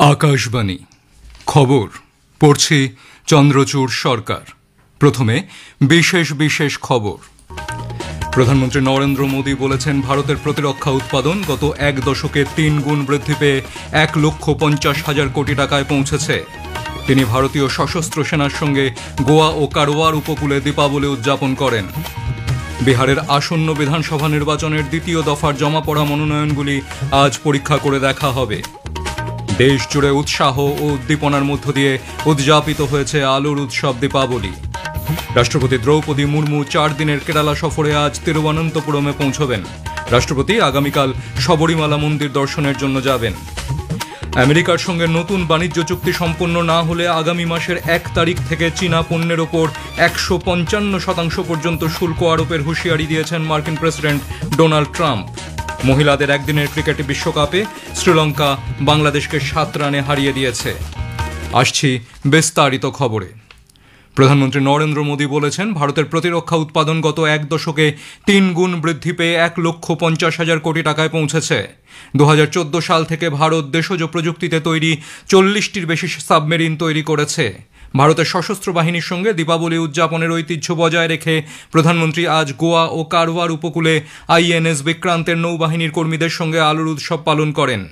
আকাশবাণী খবর পড়ছি চন্দ্রচূড় সরকার। প্রথমে বিশেষ বিশেষ খবর। প্রধানমন্ত্রী নরেন্দ্র মোদী বলেছেন, ভারতের প্রতিরক্ষা উৎপাদন গত এক দশকে 3 গুণ বৃদ্ধি পেয়ে 1,50,000 কোটি টাকায় পৌঁছেছে। তিনি ভারতীয় সশস্ত্র সেনার সঙ্গে গোয়া ও কারওয়ার উপকূলে দীপাবলি উদযাপন করেন। বিহারের আসন্ন বিধানসভা নির্বাচনের দ্বিতীয় দফার জমা পড়া মনোনয়নগুলি আজ পরীক্ষা করে দেখা হবে। দেশ জুড়ে উৎসাহ ও উদ্দীপনার মধ্য দিয়ে উদযাপিত হয়েছে আলোর উৎসব দীপাবলি। রাষ্ট্রপতি দ্রৌপদী মুর্মু 4 দিনের কেরালা সফরে আজ তিরুবনন্তপুরমে পৌঁছবেন। রাষ্ট্রপতি আগামীকাল শবরীমালা মন্দির দর্শনের জন্য যাবেন। আমেরিকার সঙ্গে নতুন বাণিজ্য চুক্তি সম্পন্ন না হলে আগামী মাসের 1 তারিখ থেকে চীনা পণ্যের ওপর 155% পর্যন্ত শুল্ক আরোপের হুঁশিয়ারি দিয়েছেন মার্কিন প্রেসিডেন্ট ডোনাল্ড ট্রাম্প। মহিলাদের একদিনের ক্রিকেটে বিশ্বকাপে শ্রীলঙ্কা বাংলাদেশকে 7 রানে হারিয়ে দিয়েছে। আসছি বিস্তারিত খবরে। প্রধানমন্ত্রী নরেন্দ্র মোদী বলেছেন, ভারতের প্রতিরক্ষা উৎপাদন গত এক দশকে 3 গুণ বৃদ্ধি পেয়ে 1,50,000 কোটি টাকায় পৌঁছেছে। 2014 সাল থেকে ভারত দেশজ প্রযুক্তিতে তৈরি 40টির বেশি সাবমেরিন তৈরি করেছে। ভারতের সশস্ত্র বাহিনীর সঙ্গে দীপাবলি উদযাপনের ঐতিহ্য বজায় রেখে প্রধানমন্ত্রী আজ গোয়া ও কারওয়ার উপকূলে আইএনএস বিক্রান্তের নৌবাহিনীর কর্মীদের সঙ্গে আলোর উৎসব পালন করেন।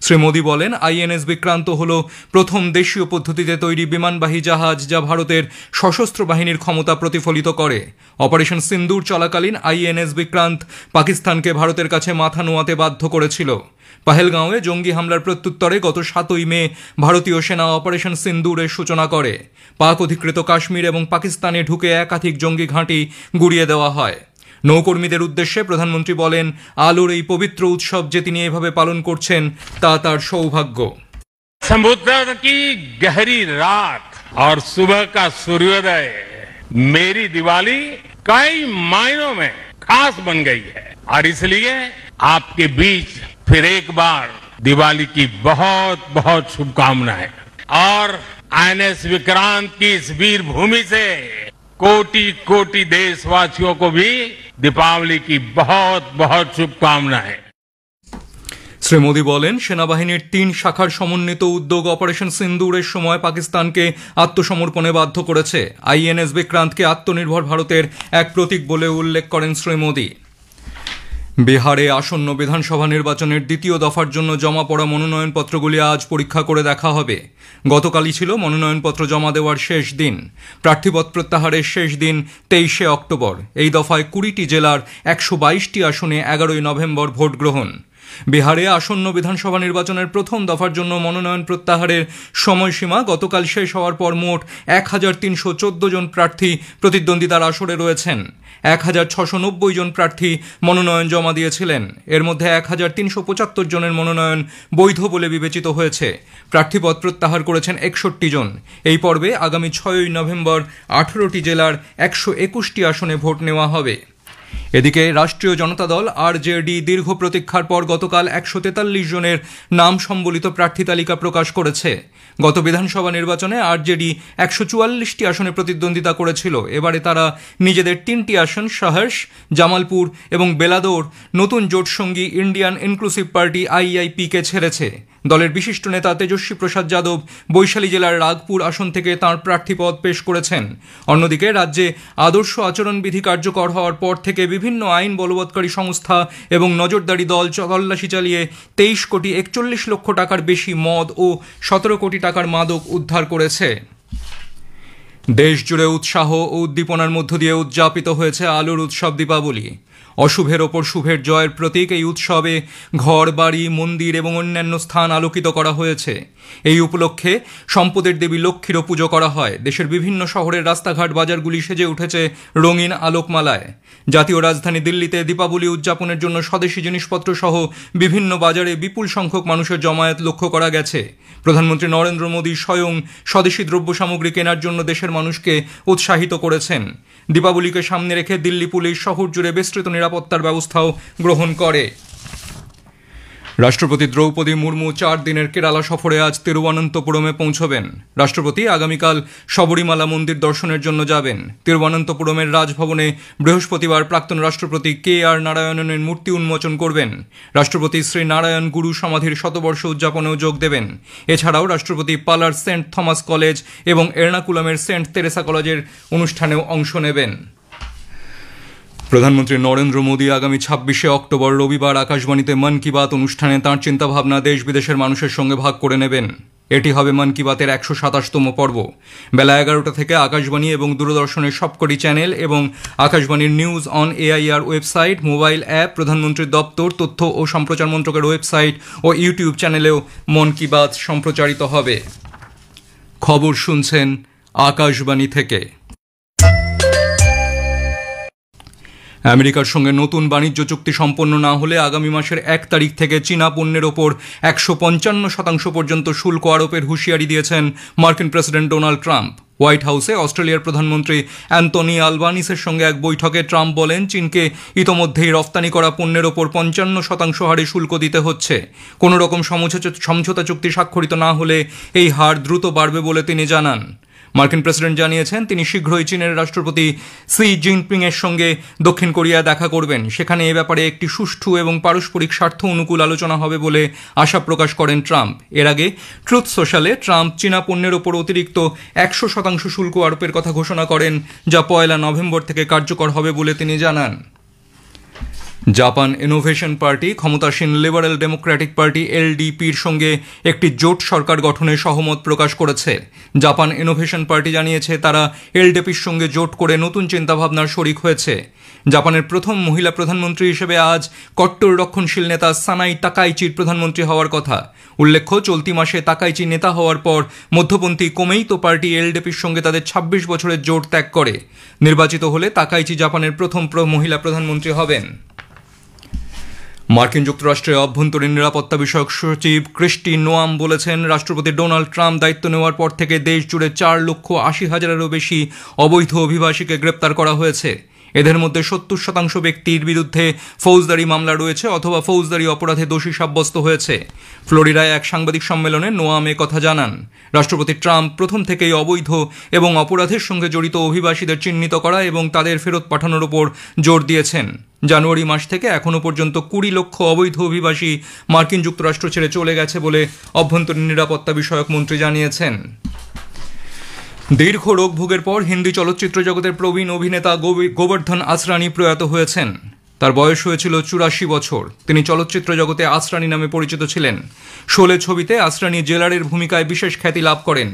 শ্রী মোদী বলেন, আইএনএস বিক্রান্ত হল প্রথম দেশীয় পদ্ধতিতে তৈরি বিমানবাহী জাহাজ, যা ভারতের সশস্ত্র বাহিনীর ক্ষমতা প্রতিফলিত করে। অপারেশন সিন্দুর চলাকালীন আইএনএস বিক্রান্ত পাকিস্তানকে ভারতের কাছে মাথা নোয়াতে বাধ্য করেছিল। পাহেলগাঁওয়ে জঙ্গি হামলার প্রত্যুত্তরে গত 7ই মে ভারতীয় সেনা অপারেশন সিন্দুরের সূচনা করে। পাক অধিকৃত কাশ্মীর এবং পাকিস্তানে ঢুকে একাধিক জঙ্গি ঘাঁটি গুড়িয়ে দেওয়া হয়। নৌকর্মীদের উদ্দেশ্যে প্রধানমন্ত্রী বলেন, আলোর এই পবিত্র উৎসব যে তিনি এভাবে পালন করছেন তা তার সৌভাগ্য। समुद्र की गहरी रात और सुबह का सूर्योदय मेरी दिवाली कई मायनों में खास बन गई है और इसलिए आपके बीच फिर एक बार दिवाली की बहुत बहुत शुभकामनाएं। और आईएनएस विक्रांत की इस वीर भूमि से कोटि कोटि देशवासियों को भी दीपावली की बहुत बहुत शुभकामनाएं। শ্রী মোদী বলেন, সেনাবাহিনীর 3 শাখার সমন্বিত উদ্যোগ অপারেশন সিন্দুরের সময় পাকিস্তানকে আত্মসমর্পণে বাধ্য করেছে। আইএনএস বিক্রান্তকে আত্মনির্ভর ভারতের এক প্রতীক বলে উল্লেখ করেন শ্রী মোদী। বিহারে আসন্ন বিধানসভা নির্বাচনের দ্বিতীয় দফার জন্য জমা পড়া মনোনয়নপত্রগুলি আজ পরীক্ষা করে দেখা হবে। গতকালই ছিল মনোনয়নপত্র জমা দেওয়ার শেষ দিন। প্রার্থীপদ প্রত্যাহারের শেষ দিন 23শে অক্টোবর। এই দফায় 20টি জেলার 122টি আসনে 11ই নভেম্বর ভোট গ্রহণ। বিহারে আসন্ন বিধানসভা নির্বাচনের প্রথম দফার জন্য মনোনয়ন প্রত্যাহারের সময়সীমা গতকাল শেষ হওয়ার পর মোট 1314 জন প্রার্থী প্রতিদ্বন্দ্বিতার আসরে রয়েছেন। 1690 জন প্রার্থী মনোনয়ন জমা দিয়েছিলেন। এর মধ্যে 1375 জনের মনোনয়ন বৈধ বলে বিবেচিত হয়েছে। প্রার্থীপদ প্রত্যাহার করেছেন 61 জন। এই পর্বে আগামী 6ই নভেম্বর 18টি জেলার 121টি আসনে ভোট নেওয়া হবে। এদিকে রাষ্ট্রীয় জনতা দল আরজেডি দীর্ঘ প্রতীক্ষার পর গতকাল 143 জনের নাম সম্বলিত প্রার্থী তালিকা প্রকাশ করেছে। গত বিধানসভা নির্বাচনে আরজেডি 144টি আসনে প্রতিদ্বন্দ্বিতা করেছিল। এবারে তারা নিজেদের 3টি আসন সাহর্স, জামালপুর এবং বেলাদোর নতুন জোটসঙ্গী ইন্ডিয়ান ইনক্লুসিভ পার্টি আইআইপি-কে ছেড়েছে। দলের বিশিষ্ট নেতা তেজস্বী প্রসাদ যাদব বৈশালী জেলার রাগপুর আসন থেকে তাঁর প্রার্থীপদ পেশ করেছেন। অন্যদিকে রাজ্যে আদর্শ আচরণবিধি কার্যকর হওয়ার পর থেকে বিভিন্ন আইন বলবৎকারী সংস্থা এবং নজরদারি দল তল্লাশি চালিয়ে 23 কোটি 41 লক্ষ টাকার বেশি মদ ও 17 কোটি টাকার মাদক উদ্ধার করেছে। দেশ জুড়ে উৎসাহ ও উদ্দীপনার মধ্য দিয়ে উদযাপিত হয়েছে আলোর উৎসব দীপাবলি। অশুভের ওপর শুভের জয়ের প্রতীক এই উৎসবে ঘর, বাড়ি, মন্দির এবং অন্যান্য স্থান আলোকিত করা হয়েছে। এই উপলক্ষে সম্পদের দেবী লক্ষ্মীরও পুজো করা হয়। দেশের বিভিন্ন শহরের রাস্তাঘাট, বাজারগুলি সেজে উঠেছে রঙিন আলোকমালায়। জাতীয় রাজধানী দিল্লিতে দীপাবলি উদযাপনের জন্য স্বদেশি জিনিসপত্র সহ বিভিন্ন বাজারে বিপুল সংখ্যক মানুষের জমায়েত লক্ষ্য করা গেছে। প্রধানমন্ত্রী নরেন্দ্র মোদী স্বয়ং স্বদেশি দ্রব্য সামগ্রী কেনার জন্য দেশের মানুষকে উৎসাহিত করেছেন। দীপাবলিকে সামনে রেখে দিল্লি পুলিশ শহর জুড়ে বিস্তৃত নিরাপত্তার ব্যবস্থাও গ্রহণ করে। রাষ্ট্রপতি দ্রৌপদী মুর্মু 4 দিনের কেরালা সফরে আজ তিরুবনন্তপুরমে পৌঁছবেন। রাষ্ট্রপতি আগামীকাল শবরীমালা মন্দির দর্শনের জন্য যাবেন। তিরুবনন্তপুরমের রাজভবনে বৃহস্পতিবার প্রাক্তন রাষ্ট্রপতি KR নারায়ণনের মূর্তি উন্মোচন করবেন। রাষ্ট্রপতি শ্রী নারায়ণ গুরু সমাধির শতবর্ষ উদযাপনেও যোগ দেবেন। এছাড়াও রাষ্ট্রপতি পালার সেন্ট থমাস কলেজ এবং এর্নাকুলামের সেন্ট তেরেসা কলেজের অনুষ্ঠানেও অংশ নেবেন। প্রধানমন্ত্রী নরেন্দ্র মোদী আগামী 26শে অক্টোবর রবিবার আকাশবাণীতে মন কি বাত অনুষ্ঠানে তাঁর চিন্তাভাবনা দেশ বিদেশের মানুষের সঙ্গে ভাগ করে নেবেন। এটি হবে মন কি বাতের 127তম পর্ব। বেলা 11টা থেকে আকাশবাণী এবং দূরদর্শনের সবকটি চ্যানেল এবং আকাশবাণীর news on AIR website, mobile app, প্রধানমন্ত্রীর দপ্তর, তথ্য ও সম্প্রচার মন্ত্রকের ওয়েবসাইট ও ইউটিউব চ্যানেলেও মন কি বাত সম্প্রচারিত হবে। খবর শুনছেন আকাশবাণী থেকে। আমেরিকার সঙ্গে নতুন বাণিজ্য চুক্তি সম্পন্ন না হলে আগামী মাসের 1 তারিখ থেকে চীনা পণ্যের ওপর 155% পর্যন্ত শুল্ক আরোপের হুঁশিয়ারি দিয়েছেন মার্কিন প্রেসিডেন্ট ডোনাল্ড ট্রাম্প। হোয়াইট হাউসে অস্ট্রেলিয়ার প্রধানমন্ত্রী অ্যান্টনি আলবানিসের সঙ্গে এক বৈঠকে ট্রাম্প বলেন, চীনকে ইতোমধ্যেই রফতানি করা পণ্যের ওপর 55% হারে শুল্ক দিতে হচ্ছে। কোনো রকম সমঝোতা চুক্তি স্বাক্ষরিত না হলে এই হার দ্রুত বাড়বে বলে তিনি জানান। মার্কিন প্রেসিডেন্ট জানিয়েছেন তিনি শীঘ্রই চীনের রাষ্ট্রপতি শি জিনপিং এর সঙ্গে দক্ষিণ কোরিয়ায় দেখা করবেন। সেখানে এ ব্যাপারে একটি সুষ্ঠু এবং পারস্পরিক স্বার্থ অনুকূল আলোচনা হবে বলে আশা প্রকাশ করেন ট্রাম্প। এর আগে ট্রুথ সোশ্যালে ট্রাম্প চীনা পণ্যের ওপর অতিরিক্ত 100% শুল্ক আরোপের কথা ঘোষণা করেন, যা 1 নভেম্বর থেকে কার্যকর হবে বলে তিনি জানান। জাপান ইনোভেশন পার্টি ক্ষমতাসীন লিবারেল ডেমোক্রেটিক পার্টি LDPর সঙ্গে একটি জোট সরকার গঠনে সহমত প্রকাশ করেছে। জাপান ইনোভেশন পার্টি জানিয়েছে তারা LDPর সঙ্গে জোট করে নতুন চিন্তাভাবনার শরিক হয়েছে। জাপানের প্রথম মহিলা প্রধানমন্ত্রী হিসেবে আজ কট্টর রক্ষণশীল নেতা সানাই তাকাইচির প্রধানমন্ত্রী হওয়ার কথা। উল্লেখ্য, চলতি মাসে তাকাইচি নেতা হওয়ার পর মধ্যপন্থী কোমেইতো পার্টি LDPর সঙ্গে তাদের 26 বছরের জোট ত্যাগ করে। নির্বাচিত হলে তাকাইচি জাপানের প্রথম মহিলা প্রধানমন্ত্রী হবেন। মার্কিন যুক্তরাষ্ট্রের অভ্যন্তরীণ নিরাপত্তা বিষয়ক সচিব ক্রিস্টি নোয়াম বলেছেন, রাষ্ট্রপতি ডোনাল্ড ট্রাম্প দায়িত্ব নেওয়ার পর থেকে দেশ জুড়ে 4,80,000-এরও বেশি অবৈধ অভিবাসীকে গ্রেপ্তার করা হয়েছে। এদের মধ্যে 70% ব্যক্তির বিরুদ্ধে ফৌজদারি মামলা রয়েছে অথবা ফৌজদারি অপরাধে দোষী সাব্যস্ত হয়েছে। ফ্লোরিডায় এক সাংবাদিক সম্মেলনে নোয়াম এ কথা জানান। রাষ্ট্রপতি ট্রাম্প প্রথম থেকেই অবৈধ এবং অপরাধের সঙ্গে জড়িত অভিবাসীদের চিহ্নিত করা এবং তাদের ফেরত পাঠানোর উপর জোর দিয়েছেন। জানুয়ারি মাস থেকে এখনও পর্যন্ত 20 লক্ষ অবৈধ অভিবাসী মার্কিন যুক্তরাষ্ট্র ছেড়ে চলে গেছে বলে অভ্যন্তরীণ নিরাপত্তা বিষয়ক মন্ত্রী জানিয়েছেন। দীর্ঘ রোগ ভোগের পর হিন্দি চলচ্চিত্র জগতের প্রবীণ অভিনেতা গোবর্ধন আসরানি প্রয়াত হয়েছেন। তার বয়স হয়েছিল 84 বছর। তিনি চলচ্চিত্র জগতে আসরানি নামে পরিচিত ছিলেন। শোলে ছবিতে আসরানি জেলারের ভূমিকায় বিশেষ খ্যাতি লাভ করেন।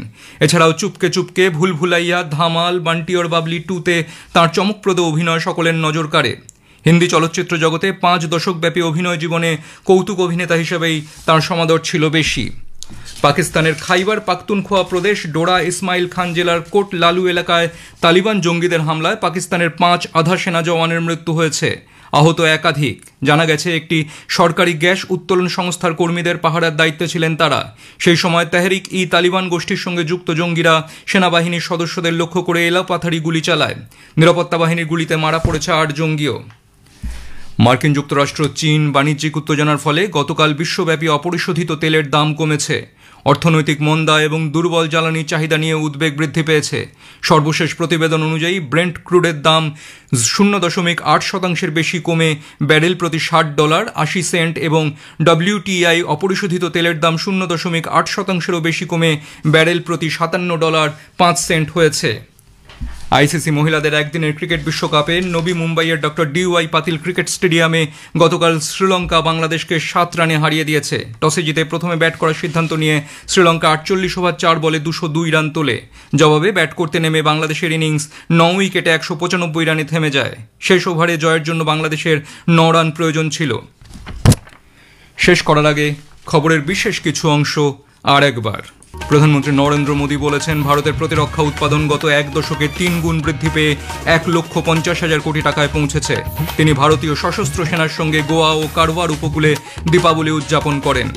এছাড়াও চুপকে চুপকে, ভুল ভুলাইয়া, ধামাল, বান্টি और বাবলি 2তে তাঁর চমকপ্রদ অভিনয় সকলের নজর কাড়ে। হিন্দি চলচ্চিত্র জগতে 5 দশকব্যাপী অভিনয় জীবনে কৌতুক অভিনেতা হিসেবেই তাঁর সমাদর ছিল বেশি। পাকিস্তানের খাইবার পাখতুনখোয়া প্রদেশ ডোরা ইসমাইল খান জেলার কোট লালু এলাকায় তালিবান জঙ্গিদের হামলায় পাকিস্তানের 5 আধা সেনা জওয়ানের মৃত্যু হয়েছে, আহত একাধিক। জানা গেছে একটি সরকারি গ্যাস উত্তোলন সংস্থার কর্মীদের পাহারার দায়িত্বে ছিলেন তারা। সেই সময় তেহরিক-ই-তালিবান গোষ্ঠীর সঙ্গে যুক্ত জঙ্গিরা সেনাবাহিনীর সদস্যদের লক্ষ্য করে এলোপাথারি গুলি চালায়। নিরাপত্তা বাহিনীর গুলিতে মারা পড়েছে 8 জঙ্গিও। মার্কিন যুক্তরাষ্ট্র চীন বাণিজ্যিক উত্তেজনার ফলে গতকাল বিশ্বব্যাপী অপরিশোধিত তেলের দাম কমেছে। অর্থনৈতিক মন্দা এবং দুর্বল জ্বালানির চাহিদা নিয়ে উদ্বেগ বৃদ্ধি পেয়েছে। সর্বশেষ প্রতিবেদন অনুযায়ী ব্রেন্ট ক্রুডের দাম 0.8% বেশি কমে ব্যারেল প্রতি $60.80 এবং WTI অপরিশোধিত তেলের দাম 0.8%-এরও বেশি কমে ব্যারেল প্রতি $57.05 হয়েছে। আইসিসি মহিলাদের একদিনের ক্রিকেট বিশ্বকাপে নবী মুম্বাইয়ের ডক্টর DY পাতিল ক্রিকেট স্টেডিয়ামে গতকাল শ্রীলঙ্কা বাংলাদেশকে 7 রানে হারিয়ে দিয়েছে। টসে জিতে প্রথমে ব্যাট করার সিদ্ধান্ত নিয়ে শ্রীলঙ্কা 48 ওভার 4 বলে 202 রান তোলে। জবাবে ব্যাট করতে নেমে বাংলাদেশের ইনিংস 9 উইকেটে 195 রানে থেমে যায়। শেষ ওভারে জয়ের জন্য বাংলাদেশের 9 রান প্রয়োজন ছিল। শেষ করার আগে খবরের বিশেষ কিছু অংশ আর একবার। প্রধানমন্ত্রী নরেন্দ্র মোদী বলেছেন, ভারতের প্রতিরক্ষা উৎপাদন গত 1 দশকে 3 গুণ বৃদ্ধি পেয়ে 1,50,000 কোটি টাকায় পৌঁছেছে। তিনি ভারতীয় সশস্ত্র সেনার সঙ্গে গোয়া ও কারওয়ার উপকূলে দীপাবলি উদযাপন করেন।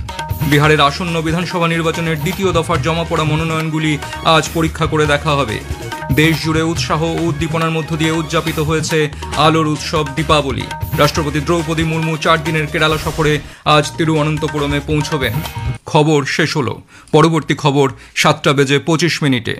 বিহারের আসন্ন বিধানসভা নির্বাচনের দ্বিতীয় দফার জমা পড়া মনোনয়নগুলি আজ পরীক্ষা করে দেখা হবে। দেশ জুড়ে উৎসাহ ও উদ্দীপনার মধ্য দিয়ে উদযাপিত হয়েছে আলোর উৎসব দীপাবলি। রাষ্ট্রপতি দ্রৌপদী মুর্মু 4 দিনের কেরালা সফরে আজ তিরুঅনন্তপুরমে পৌঁছবেন। খবর শেষ হলো। পরবর্তী খবর 7টা বেজে 25 মিনিটে।